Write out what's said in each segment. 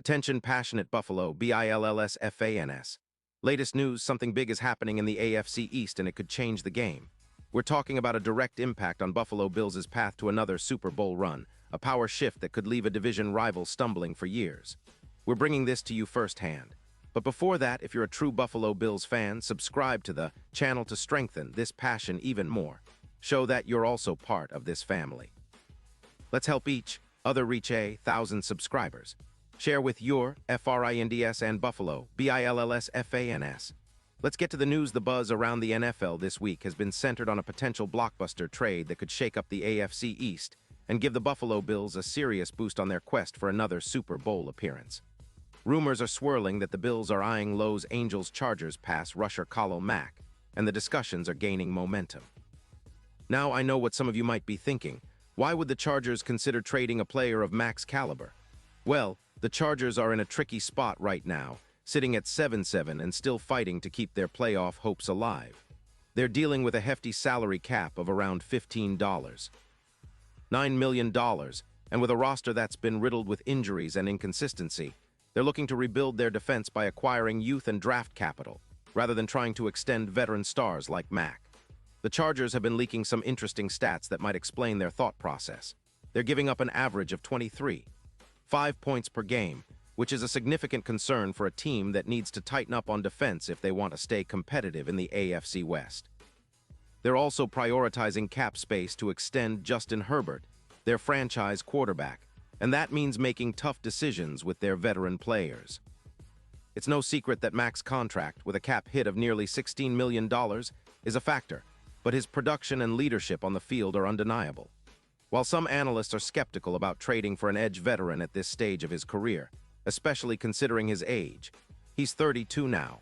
Attention passionate Buffalo, BILLSFANS. Latest news, something big is happening in the AFC East and it could change the game. We're talking about a direct impact on Buffalo Bills' path to another Super Bowl run, a power shift that could leave a division rival stumbling for years. We're bringing this to you firsthand. But before that, if you're a true Buffalo Bills fan, subscribe to the channel to strengthen this passion even more. Show that you're also part of this family. Let's help each other reach 1,000 subscribers. Share with your FRINDS and Buffalo, BILLSFANS. Let's get to the news. The buzz around the NFL this week has been centered on a potential blockbuster trade that could shake up the AFC East and give the Buffalo Bills a serious boost on their quest for another Super Bowl appearance. Rumors are swirling that the Bills are eyeing Los Angeles Chargers pass rusher Khalil Mack, and the discussions are gaining momentum. Now, I know what some of you might be thinking. Why would the Chargers consider trading a player of Mack's caliber? Well, the Chargers are in a tricky spot right now, sitting at 7-7 and still fighting to keep their playoff hopes alive. They're dealing with a hefty salary cap of around $9 million, and with a roster that's been riddled with injuries and inconsistency, they're looking to rebuild their defense by acquiring youth and draft capital, rather than trying to extend veteran stars like Mack. The Chargers have been leaking some interesting stats that might explain their thought process. They're giving up an average of 5 points per game, which is a significant concern for a team that needs to tighten up on defense if they want to stay competitive in the AFC West. They're also prioritizing cap space to extend Justin Herbert, their franchise quarterback, and that means making tough decisions with their veteran players. It's no secret that Mack's contract, with a cap hit of nearly $16 million, is a factor, but his production and leadership on the field are undeniable. While some analysts are skeptical about trading for an edge veteran at this stage of his career, especially considering his age, he's 32 now.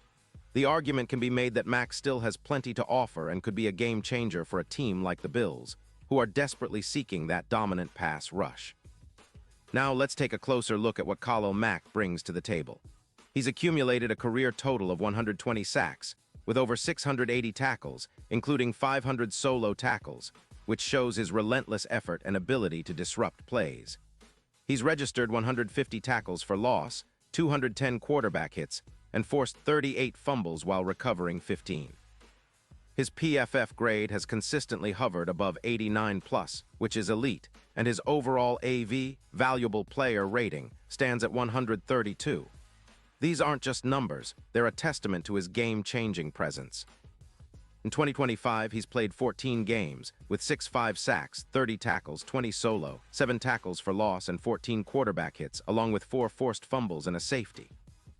The argument can be made that Mack still has plenty to offer and could be a game changer for a team like the Bills, who are desperately seeking that dominant pass rush. Now let's take a closer look at what Khalil Mack brings to the table. He's accumulated a career total of 120 sacks, with over 680 tackles, including 500 solo tackles, which shows his relentless effort and ability to disrupt plays. He's registered 150 tackles for loss, 210 quarterback hits, and forced 38 fumbles while recovering 15. His PFF grade has consistently hovered above 89+, which is elite, and his overall AV, valuable player rating, stands at 132. These aren't just numbers, they're a testament to his game-changing presence. In 2025, he's played 14 games, with 5 sacks, 30 tackles, 20 solo, 7 tackles for loss, and 14 quarterback hits, along with 4 forced fumbles and a safety.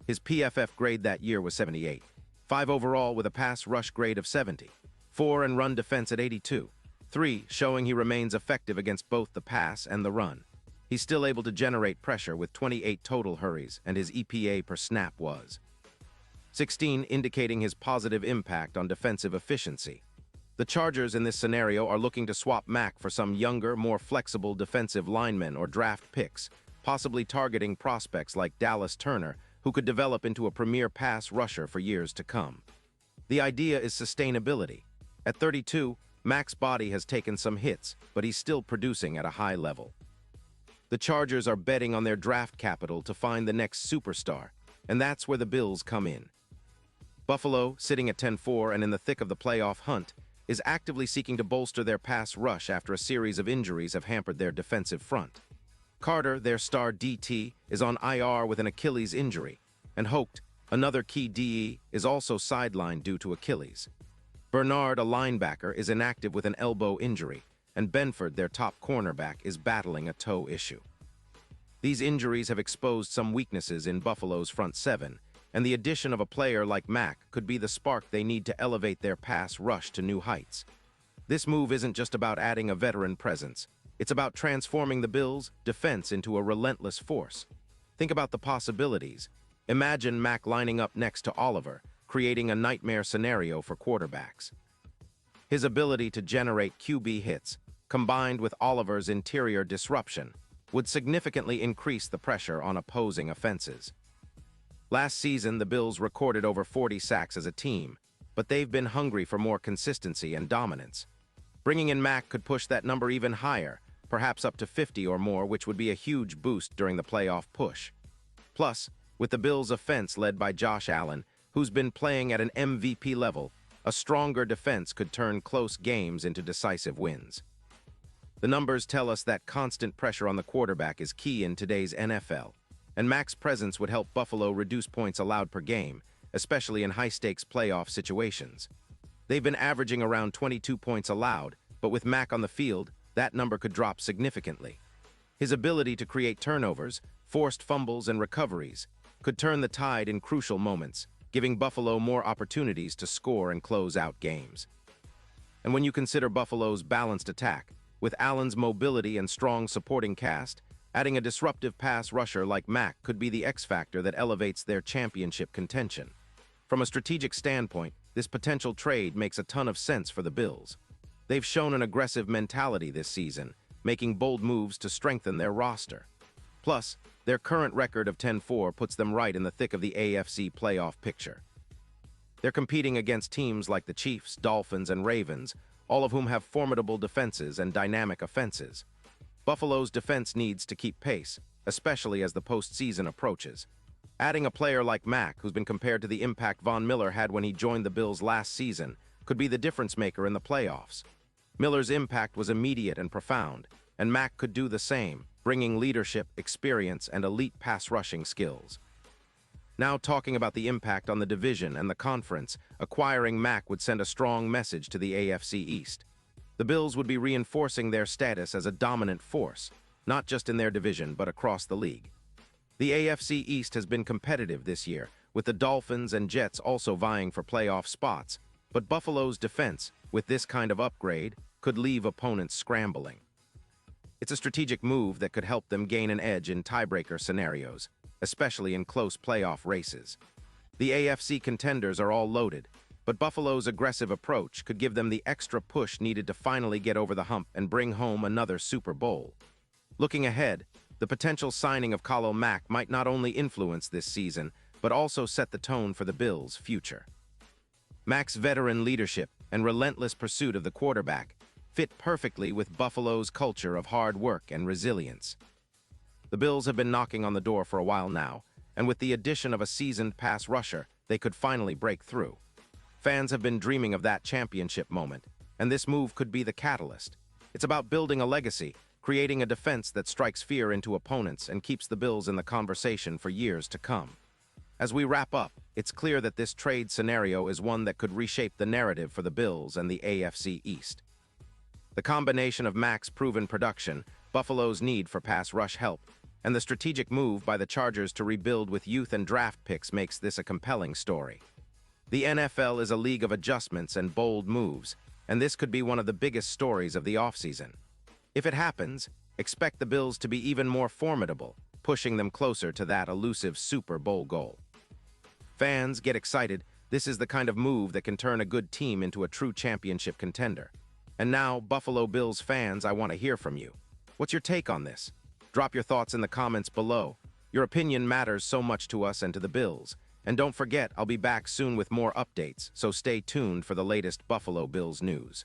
His PFF grade that year was 78, 5 overall with a pass rush grade of 70, 4 and run defense at 82, 3 showing he remains effective against both the pass and the run. He's still able to generate pressure with 28 total hurries, and his EPA per snap was 16, indicating his positive impact on defensive efficiency. The Chargers in this scenario are looking to swap Mack for some younger, more flexible defensive linemen or draft picks, possibly targeting prospects like Dallas Turner, who could develop into a premier pass rusher for years to come. The idea is sustainability. At 32, Mack's body has taken some hits, but he's still producing at a high level. The Chargers are betting on their draft capital to find the next superstar, and that's where the Bills come in. Buffalo, sitting at 10-4 and in the thick of the playoff hunt, is actively seeking to bolster their pass rush after a series of injuries have hampered their defensive front. Carter, their star DT, is on IR with an Achilles injury, and Hocht, another key DE, is also sidelined due to Achilles. Bernard, a linebacker, is inactive with an elbow injury, and Benford, their top cornerback, is battling a toe issue. These injuries have exposed some weaknesses in Buffalo's front seven, and the addition of a player like Mack could be the spark they need to elevate their pass rush to new heights. This move isn't just about adding a veteran presence. It's about transforming the Bills' defense into a relentless force. Think about the possibilities. Imagine Mack lining up next to Oliver, creating a nightmare scenario for quarterbacks. His ability to generate QB hits, combined with Oliver's interior disruption, would significantly increase the pressure on opposing offenses. Last season, the Bills recorded over 40 sacks as a team, but they've been hungry for more consistency and dominance. Bringing in Mack could push that number even higher, perhaps up to 50 or more, which would be a huge boost during the playoff push. Plus, with the Bills' offense led by Josh Allen, who's been playing at an MVP level, a stronger defense could turn close games into decisive wins. The numbers tell us that constant pressure on the quarterback is key in today's NFL, and Mac's presence would help Buffalo reduce points allowed per game, especially in high-stakes playoff situations. They've been averaging around 22 points allowed, but with Mac on the field, that number could drop significantly. His ability to create turnovers, forced fumbles, and recoveries could turn the tide in crucial moments, giving Buffalo more opportunities to score and close out games. And when you consider Buffalo's balanced attack, with Allen's mobility and strong supporting cast, adding a disruptive pass rusher like Mac could be the X factor that elevates their championship contention. From a strategic standpoint, this potential trade makes a ton of sense for the Bills. They've shown an aggressive mentality this season, making bold moves to strengthen their roster. Plus, their current record of 10-4 puts them right in the thick of the AFC playoff picture. They're competing against teams like the Chiefs, Dolphins, and Ravens, all of whom have formidable defenses and dynamic offenses. Buffalo's defense needs to keep pace, especially as the postseason approaches. Adding a player like Mac, who's been compared to the impact Von Miller had when he joined the Bills last season, could be the difference-maker in the playoffs. Miller's impact was immediate and profound, and Mac could do the same, bringing leadership, experience, and elite pass-rushing skills. Now talking about the impact on the division and the conference, acquiring Mac would send a strong message to the AFC East. The Bills would be reinforcing their status as a dominant force, not just in their division but across the league. The AFC East has been competitive this year, with the Dolphins and Jets also vying for playoff spots, but Buffalo's defense, with this kind of upgrade, could leave opponents scrambling. It's a strategic move that could help them gain an edge in tiebreaker scenarios, especially in close playoff races. The AFC contenders are all loaded, but Buffalo's aggressive approach could give them the extra push needed to finally get over the hump and bring home another Super Bowl. Looking ahead, the potential signing of Khalil Mack might not only influence this season, but also set the tone for the Bills' future. Mack's veteran leadership and relentless pursuit of the quarterback fit perfectly with Buffalo's culture of hard work and resilience. The Bills have been knocking on the door for a while now, and with the addition of a seasoned pass rusher, they could finally break through. Fans have been dreaming of that championship moment, and this move could be the catalyst. It's about building a legacy, creating a defense that strikes fear into opponents and keeps the Bills in the conversation for years to come. As we wrap up, it's clear that this trade scenario is one that could reshape the narrative for the Bills and the AFC East. The combination of Mac's proven production, Buffalo's need for pass rush help, and the strategic move by the Chargers to rebuild with youth and draft picks makes this a compelling story. The NFL is a league of adjustments and bold moves, and this could be one of the biggest stories of the offseason. If it happens, expect the Bills to be even more formidable, pushing them closer to that elusive Super Bowl goal. Fans, get excited. This is the kind of move that can turn a good team into a true championship contender. And now, Buffalo Bills fans, I want to hear from you. What's your take on this? Drop your thoughts in the comments below. Your opinion matters so much to us and to the Bills. And don't forget, I'll be back soon with more updates, so stay tuned for the latest Buffalo Bills news.